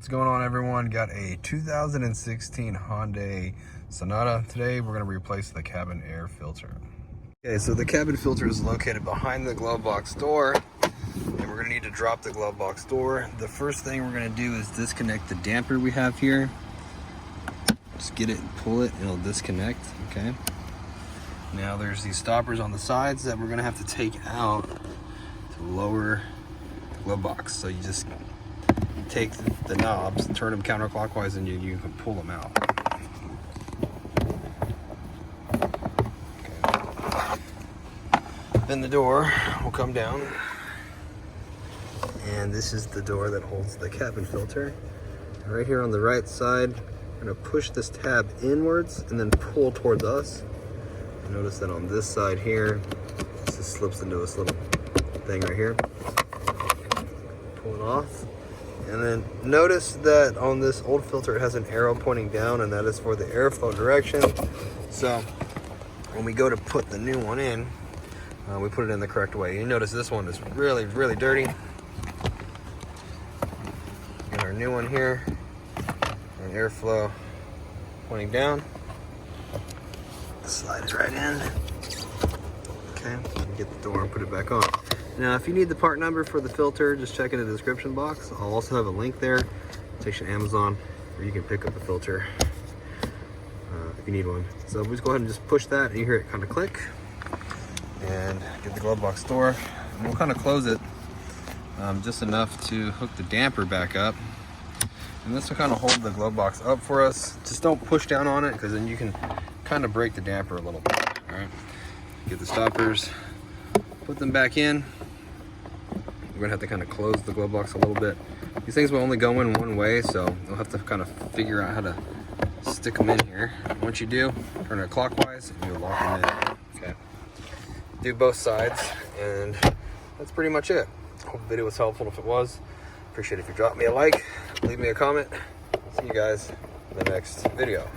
What's going on, everyone? Got a 2016 Hyundai Sonata. Today we're going to replace the cabin air filter. Okay, so the cabin filter is located behind the glove box door, and we're going to need to drop the glove box door. The first thing we're going to do is disconnect the damper we have here. Just get it and pull it, and it'll disconnect, okay? Now there's these stoppers on the sides that we're going to have to take out to lower the glove box. So you just take the knobs, turn them counterclockwise, and you can pull them out. Okay. Then the door will come down, and this is the door that holds the cabin filter. Right here on the right side, we're going to push this tab inwards and then pull towards us. Notice that on this side here, this just slips into this little thing right here. Pull it off. And then notice that on this old filter, it has an arrow pointing down, and that is for the airflow direction. So when we go to put the new one in, we put it in the correct way. You notice this one is really, really dirty. Get our new one here, and airflow pointing down. Slide it right in. Okay, get the door and put it back on. Now, if you need the part number for the filter, just check in the description box. I'll also have a link there. It takes you to Amazon, where you can pick up a filter if you need one. So we just go ahead and just push that, and you hear it kind of click. And get the glove box door. And we'll kind of close it just enough to hook the damper back up. And this will kind of hold the glove box up for us. Just don't push down on it, because then you can kind of break the damper a little bit. All right. Get the stoppers, put them back in. We're gonna have to kind of close the glove box a little bit. These things will only go in one way, so you'll have to kind of figure out how to stick them in here. Once you do, turn it clockwise and you'll lock them in. Okay. Do both sides, and that's pretty much it. Hope the video was helpful. If it was, appreciate it if you drop me a like, leave me a comment. See you guys in the next video.